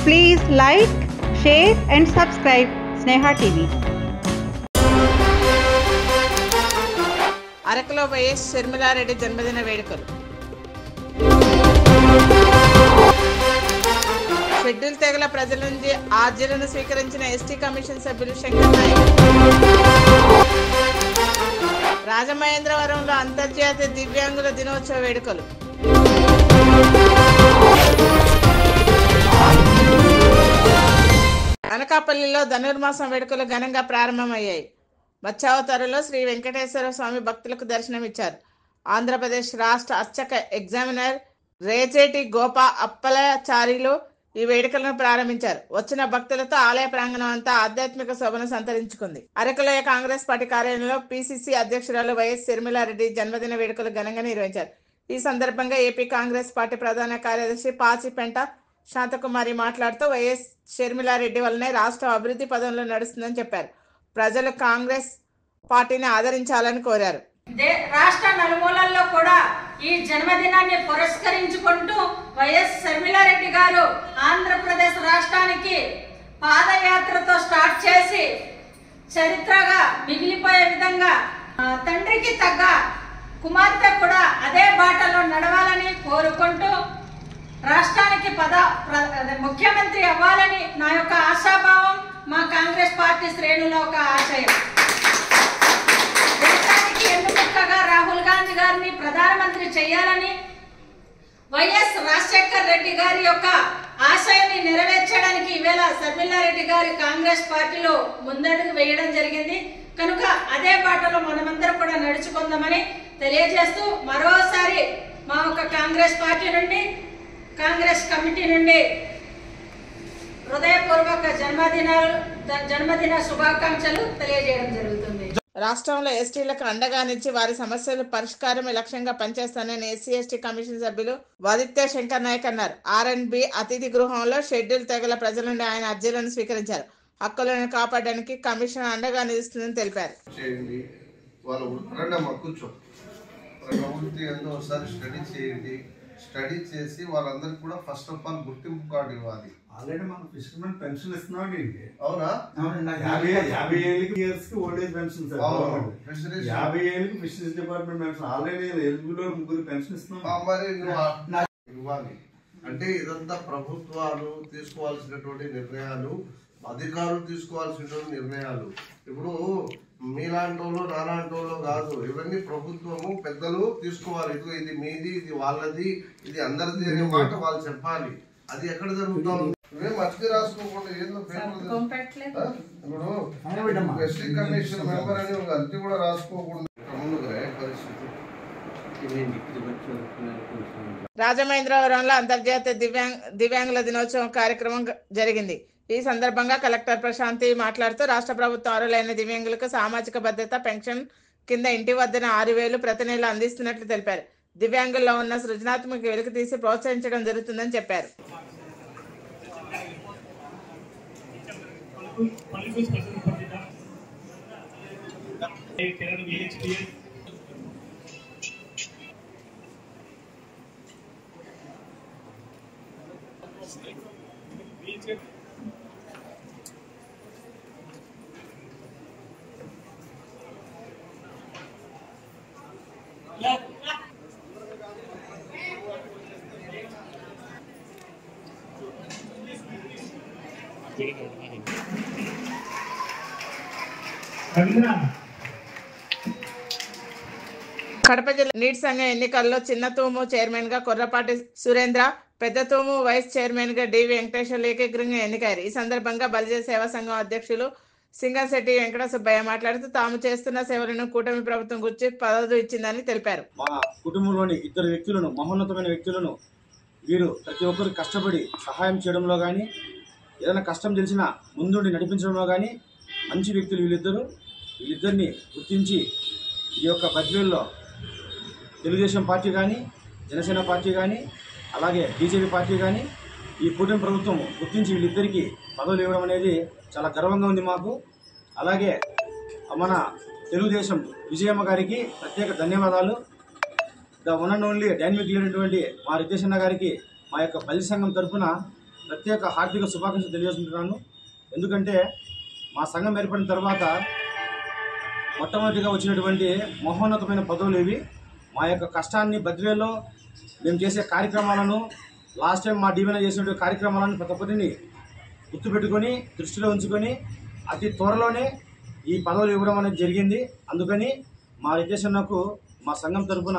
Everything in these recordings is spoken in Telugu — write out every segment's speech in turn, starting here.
Please like, share and subscribe Sneha TV. అరకులో వైఎస్ షర్మిలారెడ్డి జన్మదిన వేడుకలు. షెడ్యూల్ తెగల ప్రజల నుంచి ఆర్జీలను స్వీకరించిన ఎస్టీ కమిషన్ సభ్యులు శంకర్ నాయక్. రాజమహేంద్రవరంలో అంతర్జాతీయ దివ్యాంగుల దినోత్సవ వేడుకలు. అనకాపల్లిలో ధనుర్మాసం వేడుకలు ఘనంగా ప్రారంభమయ్యాయి. మత్స్యావతారంలో శ్రీ వెంకటేశ్వర స్వామి భక్తులకు దర్శనమిచ్చారు. ఆంధ్రప్రదేశ్ రాష్ట్ర అర్చక ఎగ్జామినర్ రేచేటి గోపా అప్పలాచార్యులు ఈ వేడుకలను ప్రారంభించారు. వచ్చిన భక్తులతో ఆలయ ప్రాంగణం అంతా ఆధ్యాత్మిక శోభను సంతరించుకుంది. అరకులోయ కాంగ్రెస్ పార్టీ కార్యాలయంలో పిసిసి అధ్యక్షురాలు వైఎస్ షర్మిలారెడ్డి జన్మదిన వేడుకలు ఘనంగా నిర్వహించారు. ఈ సందర్భంగా ఏపీ కాంగ్రెస్ పార్టీ ప్రధాన కార్యదర్శి పాచిపెంట శాంతకుమారి మాట్లాడుతూ వైఎస్ షర్మిలారెడ్డి వల్లనే రాష్ట్రం అభివృద్ధి పదంలో నడుస్తుందని చెప్పారు. ప్రజలు కాంగ్రెస్ పార్టీని ఆదరించాలని కోరారు. రాష్ట్ర నలుమూలల్లో కూడా ఈ జన్మదినాన్ని పురస్కరించుకుంటూ వైఎస్ షర్మిలారెడ్డి గారు ఆంధ్రప్రదేశ్ రాష్ట్రానికి పాదయాత్రతో స్టార్ట్ చేసి చరిత్రగా మిగిలిపోయే విధంగా తండ్రికి తగ్గ కుమార్తె కూడా అదే బాటలో నడవాలని కోరుకుంటూ రాష్ట్రానికి ముఖ్యమంత్రి అవ్వాలని నా యొక్క ఆశాభావం, మా కాంగ్రెస్ పార్టీ శ్రేణుల ఒక ఆశయం. దేశానికి ఎన్నుముక్కగా రాహుల్ గాంధీ గారిని ప్రధానమంత్రి చేయాలని, వైఎస్ రాజశేఖర్ రెడ్డి గారి యొక్క ఆశయాన్ని నెరవేర్చడానికి ఈవేళ షర్మిలారెడ్డి గారి కాంగ్రెస్ పార్టీలో ముందడుగు వేయడం జరిగింది. కనుక అదే బాటలో మనమందరం కూడా నడుచుకుందామని తెలియజేస్తూ మరోసారి మా యొక్క కాంగ్రెస్ పార్టీ నుండి, కాంగ్రెస్ కమిటీ నుండి హృదయపూర్వక జన్మదిన శుభాకాంక్షలు తెలియజేయడం జరుగుతుంది. రాష్ట్రంలో ఎస్టీలకు అండగా నిలిచి వారి సమస్యల పరిష్కారం లక్ష్యంగా పనిచేస్తానని ఎస్సీ ఎస్టీ కమిషన్ సభ్యులు వాదిత్య శంకర్ నాయక్ అన్నారు. R&B అతిథి గృహంలో షెడ్యూల్ తెగల ప్రజల నుండి ఆయన అర్జీలను స్వీకరించారు. హక్కులను కాపాడడానికి కమిషన్ అండగా నిలుస్తుందని తెలిపారు. స్టడీ చేసి వాళ్ళందరికీ కూడా ఫస్ట్ ఆఫ్ ఆల్ గుర్తింపు కార్డు ఇవ్వాలి. ఆల్రెడీ మనం ఫిషర్మెన్ పెన్షన్ ఇస్తున్నాడు. అవునా? 50 ఏళ్ళకి ఓల్డ్ ఏజ్ పెన్షన్ సార్. 50 ఏళ్ళకి fisheries department pension already eligible ముగ్గురు పెన్షన్ ఇస్తున్నాం. మరి ఇవ్వాలి అంటే ఇదంతా ప్రభుత్వాలు తీసుకోవాల్సినటువంటి నిర్ణయాలు, అధికారులు తీసుకోవాల్సినటువంటి నిర్ణయాలు. ఇప్పుడు మీలాంటి వాళ్ళు నాలాంటి వాళ్ళు కాదు, ఇవన్నీ ప్రభుత్వము పెద్దలు తీసుకోవాలి. ఇది మీది, ఇది వాళ్ళది, ఇది అందరిది అనే మాట వాళ్ళు చెప్పాలి. అది ఎక్కడ జరుగుతాం? మేము మర్చి రాసుకోకుండా ఏదో ఇప్పుడు ఎస్టీ కమిషన్ మెంబర్ అని ఒక అర్జీ కూడా రాసుకోకుండా పరిస్థితి. రాజమహేంద్రవరంలో అంతర్జాతీయ దివ్యాంగుల దినోత్సవం కార్యక్రమం జరిగింది. ఈ సందర్భంగా కలెక్టర్ ప్రశాంతి మాట్లాడుతూ రాష్ట్ర ప్రభుత్వం అర్హులైన దివ్యాంగులకు సామాజిక భద్రత పెన్షన్ కింద ఇంటి వద్దన 6,000 ప్రతి నెల అందిస్తున్నట్లు తెలిపారు. దివ్యాంగుల్లో ఉన్న సృజనాత్మక వెలుగు తీసి ప్రోత్సహించడం జరుగుతుందని చెప్పారు. కడప జిల్లా నీటి సంఘం ఎన్నికల్లో చిన్నతూము చైర్మన్ గా కొర్రపాటి సురేంద్ర, పెద్దతూము వైస్ చైర్మన్ గా డి వెంకటేశ్వర్లు ఏకగ్రీవంగా ఎన్నికయ్యారు. ఈ సందర్భంగా బలిజ సేవా సంఘం అధ్యక్షులు సింగంశెట్టి వెంకట సుబ్బయ్య మాట్లాడుతూ తాము చేస్తున్న సేవలను కూటమి ప్రభుత్వం గురించి పదవి ఇచ్చిందని తెలిపారు. మా కుటుంబంలోని 2 వ్యక్తులను, మహోన్నతమైన వ్యక్తులను, వీరు ప్రతి ఒక్కరు కష్టపడి సహాయం చేయడంలో కానీ, ఏదైనా కష్టం తెలిసినా ముందుండి నడిపించడంలో కానీ మంచి వ్యక్తులు వీళ్ళిద్దరిని గుర్తించి ఈ యొక్క బద్వేల్లో తెలుగుదేశం పార్టీ కానీ, జనసేన పార్టీ కానీ, అలాగే బీజేపీ పార్టీ కానీ ఈ కూటమి ప్రభుత్వం గుర్తించి వీళ్ళిద్దరికీ పదవులు ఇవ్వడం అనేది చాలా గర్వంగా ఉంది మాకు. అలాగే మన తెలుగుదేశం విజయమ్మ గారికి ప్రత్యేక ధన్యవాదాలు. The one and only dynamic leader మా రితేష్ అన్న గారికి మా యొక్క బలి సంఘం తరఫున ప్రత్యేక హార్దిక శుభాకాంక్షలు తెలియజేస్తున్నాను. ఎందుకంటే మా సంఘం ఏర్పడిన తర్వాత మొట్టమొదటిగా వచ్చినటువంటి మహోన్నతమైన పదవులు ఇవి. మా యొక్క కష్టాన్ని బద్వేలో మేము చేసే కార్యక్రమాలను, లాస్ట్ టైం మా డివిజన్లో చేసినటువంటి కార్యక్రమాలను ప్రతి ఒక్కరిని గుర్తుపెట్టుకొని దృష్టిలో ఉంచుకొని అతి త్వరలోనే ఈ పదవులు ఇవ్వడం అనేది జరిగింది. అందుకని మా రిటేషన్కు మా సంఘం తరఫున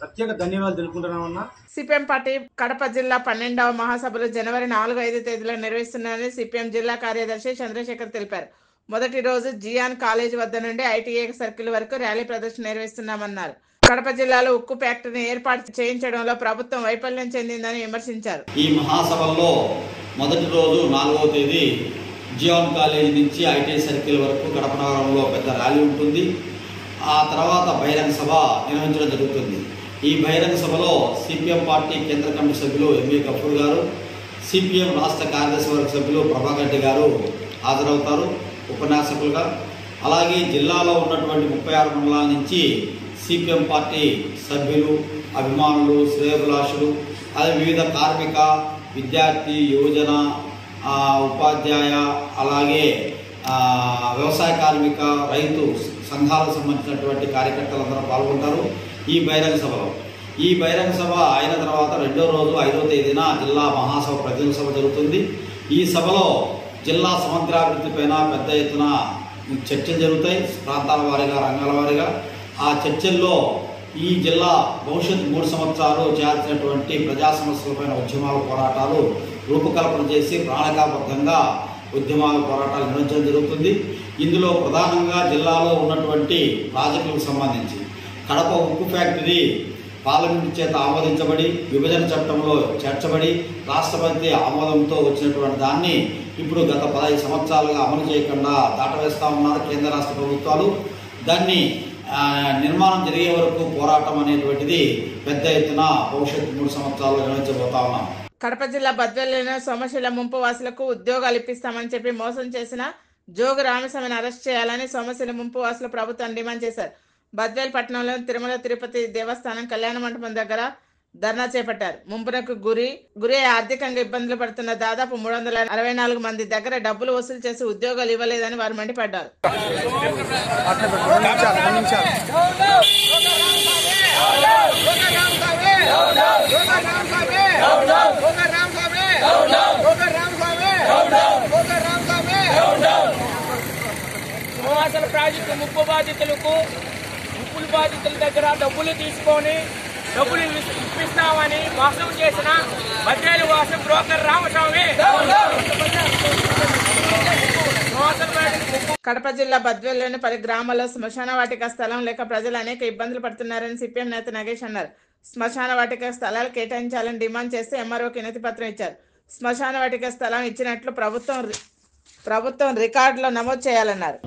ప్రత్యేక ధన్యవాదాలు తెలుపుకుంటున్నామన్నా. సిపిఎం పార్టీ కడప జిల్లా 12వ మహాసభలు జనవరి 4-5 తేదీలో నిర్వహిస్తున్నారని సిపిఎం జిల్లా కార్యదర్శి చంద్రశేఖర్ తెలిపారు. మొదటి రోజు జియాన్ కాలేజ్ వద్ద నుండి ఐటీఐ సర్కిల్ వరకు ర్యాలీ ప్రదర్శన నిర్వహిస్తున్నామన్నారు. కడప జిల్లాలో ఉక్కు ఫ్యాక్టరీని ఏర్పాటు చేయించడంలో ప్రభుత్వం వైఫల్యం చెందిందని విమర్శించారు. ఈ మహాసభల్లో మొదటి రోజు 4వ తేదీ జియాన్ కాలేజ్ నుంచి ఐటీఐ సర్కిల్ వరకు కడప నగరంలో పెద్ద ర్యాలీ ఉంటుంది. ఆ తర్వాత బహిరంగ సభ నిర్వహించడం జరుగుతుంది. ఈ బహిరంగ సభలో సిపిఎం పార్టీ కేంద్ర కమిటీ సభ్యులు ఎంఏ కపూర్ గారు, సిపిఎం రాష్ట్ర కార్యదర్శి వర్గ సభ్యులు ప్రభాకర్ రెడ్డి గారు హాజరవుతారు ఉపన్యాసకులుగా. అలాగే జిల్లాలో ఉన్నటువంటి 36 మండలాల నుంచి సిపిఎం పార్టీ సభ్యులు, అభిమానులు, శ్రేయోభిలాషులు, అదే వివిధ కార్మిక, విద్యార్థి, యువజన, ఉపాధ్యాయ, అలాగే వ్యవసాయ కార్మిక, రైతు సంఘాలకు సంబంధించినటువంటి కార్యకర్తలందరూ పాల్గొంటారు ఈ బహిరంగ సభలో. ఈ బహిరంగ సభ అయిన తర్వాత రెండో రోజు 5వ తేదీన జిల్లా మహాసభ ప్రతినిధుల సభ జరుగుతుంది. ఈ సభలో జిల్లా సమగ్రాభివృద్ధిపైన పెద్ద ఎత్తున చర్చలు జరుగుతాయి, ప్రాంతాల వారీగా, రంగాల వారీగా. ఆ చర్చల్లో ఈ జిల్లా భవిష్యత్తు 3 సంవత్సరాలు చేయాల్సినటువంటి ప్రజా సమస్యలపైన ఉద్యమాల పోరాటాలు రూపకల్పన చేసి ప్రణాళికాబద్ధంగా ఉద్యమాల పోరాటాలు నిర్వహించడం జరుగుతుంది. ఇందులో ప్రధానంగా జిల్లాలో ఉన్నటువంటి ప్రాజెక్టులకు సంబంధించి కడప ఉక్కు ఫ్యాక్టరీ పార్లమెంటు చేత ఆమోదించబడి విభజన చట్టంలో చేర్చబడి రాష్ట్రపతి ఆమోదంతో వచ్చినటువంటి దాన్ని ఇప్పుడు గత 15 సంవత్సరాలుగా అమలు చేయకుండా దాటవేస్తూ ఉన్నారు కేంద్ర రాష్ట్ర ప్రభుత్వాలు. దాన్ని నిర్మాణం జరిగే వరకు పోరాటం అనేటువంటిది పెద్ద ఎత్తున భవిష్యత్తు 3 సంవత్సరాలు నిర్వహించబోతా ఉన్నాం. కడప జిల్లా బద్వేలులోని సోమశిల ముంపు వాసులకు ఉద్యోగాలు ఇప్పిస్తామని చెప్పి మోసం చేసిన జోగు రామస్వామిని అరెస్ట్ చేయాలని సోమశిల ముంపు వాసులు ప్రభుత్వం డిమాండ్ చేశారు. బద్వేల్ పట్టణంలోని తిరుమల తిరుపతి దేవస్థానం కళ్యాణ మండపం దగ్గర ధర్నా చేపట్టారు. ముంపునకు గురి ఆర్థికంగా ఇబ్బందులు పడుతున్న దాదాపు 364 మంది దగ్గర డబ్బులు వసూలు చేసి ఉద్యోగాలు ఇవ్వలేదని వారు మండిపడ్డారు. సింహాచల ప్రాజెక్టు ముప్పు బాధితులకు ముప్పుల బాధితుల దగ్గర డబ్బులు తీసుకొని డబ్బులు ఇప్పిస్తామని మోసం చేసిన బద్వేలు వాసి బ్రోకర్ రామస్వామి. కడప జిల్లా బద్వేలులోని 10 గ్రామాల్లో శ్మశాన వాటిక స్థలం లేక ప్రజలు అనేక ఇబ్బందులు పడుతున్నారని సిపిఎం నేత నగేష్ అన్నారు. శ్మశాన వాటిక స్థలాలు కేటాయించాలని డిమాండ్ చేస్తే ఎంఆర్ఓకి వినతి పత్రం ఇచ్చారు. శ్మశాన వాటిక స్థలం ఇచ్చినట్లు ప్రభుత్వం రికార్డులో నమోదు చేయాలన్నారు.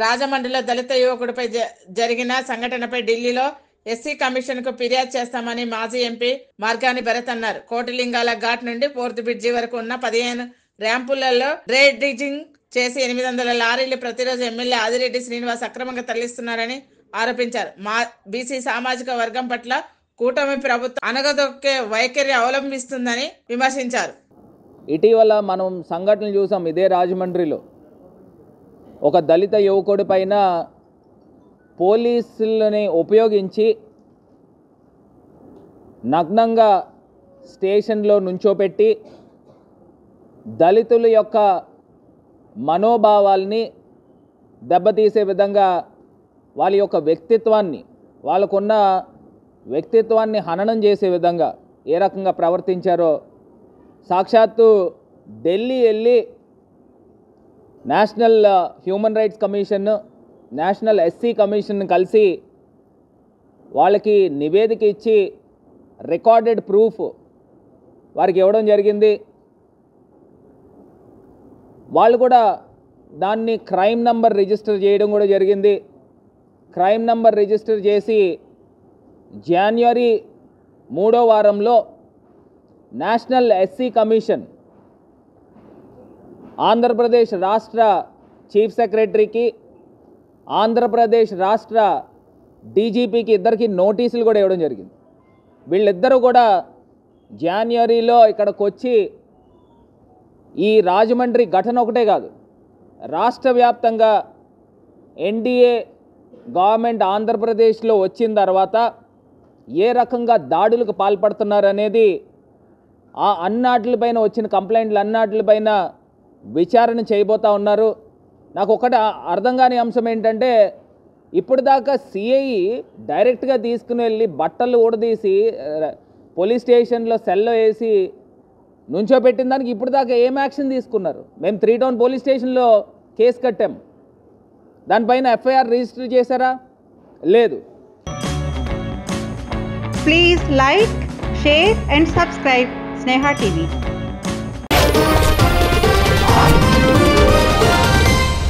రాజమండ్రిలో దళిత యువకుడిపై జరిగిన సంఘటనపై ఢిల్లీలో ఎస్సీ కమిషన్ కు ఫిర్యాదు చేస్తామని మాజీ ఎంపీ మార్గాని భరత్ అన్నారు. కోటిలింగాల ఘాట్ నుండి 4th బ్రిడ్జి వరకు ఉన్న 15 ర్యాంపులలో డ్రైజింగ్ చేసి 800 లారీలు ప్రతిరోజు ఎమ్మెల్యే ఆదిరెడ్డి శ్రీనివాస్ అక్రమంగా తరలిస్తున్నారని ఆరోపించారు. బీసీ సామాజిక వర్గం పట్ల కూటమి ప్రభుత్వం అనగదొక్కే వైఖరి అవలంబిస్తుందని విమర్శించారు. ఇటీవల మనం సంఘటనలు చూసాం. ఇదే రాజమండ్రిలో ఒక దళిత యువకుడి పైన పోలీసులని ఉపయోగించి నగ్నంగా స్టేషన్లో నుంచోపెట్టి దళితుల యొక్క మనోభావాల్ని దెబ్బతీసే విధంగా వాళ్ళ యొక్క వ్యక్తిత్వాన్ని, వాళ్ళకున్న వ్యక్తిత్వాన్ని హననం చేసే విధంగా ఏ రకంగా ప్రవర్తించారో సాక్షాత్తు ఢిల్లీ వెళ్ళి national human rights commission, national SC commission కలిసి వాళ్ళకి నివేదిక ఇచ్చి రికార్డెడ్ ప్రూఫ్ వారికి ఇవ్వడం జరిగింది. వాళ్ళు కూడా దాన్ని క్రైమ్ నంబర్ రిజిస్టర్ చేయడం కూడా జరిగింది. క్రైమ్ నంబర్ రిజిస్టర్ చేసి జనవరి 3వ వారంలో నేషనల్ ఎస్సీ కమిషన్ ఆంధ్రప్రదేశ్ రాష్ట్ర చీఫ్ సెక్రటరీకి, ఆంధ్రప్రదేశ్ రాష్ట్ర డీజీపీకి ఇద్దరికి నోటీసులు కూడా ఇవ్వడం జరిగింది. వీళ్ళిద్దరూ కూడా జనవరిలో ఇక్కడికి వచ్చి ఈ రాజమండ్రి ఘటన ఒకటే కాదు, రాష్ట్ర వ్యాప్తంగా ఎన్డీఏ గవర్నమెంట్ ఆంధ్రప్రదేశ్లో వచ్చిన తర్వాత ఏ రకంగా దాడులకు పాల్పడుతున్నారనేది ఆ అన్నాటిపైన వచ్చిన కంప్లైంట్లు అన్నాటిపైన విచారణ చేయబోతూ ఉన్నారు. నాకు ఒకటి అర్థం కాని అంశం ఏంటంటే, ఇప్పుడు దాకా సిఐ డైరెక్ట్గా తీసుకుని వెళ్ళి బట్టలు ఊడదీసి పోలీస్ స్టేషన్లో సెల్లో వేసి నుంచోబెట్టిన దానికి ఇప్పుడు దాకా ఏం యాక్షన్ తీసుకున్నారు? మేము 3 టౌన్ పోలీస్ స్టేషన్లో కేసు కట్టాం, దానిపైన ఎఫ్ఐఆర్ రిజిస్టర్ చేశారా? లేదు. Please like, share and subscribe Sneha TV.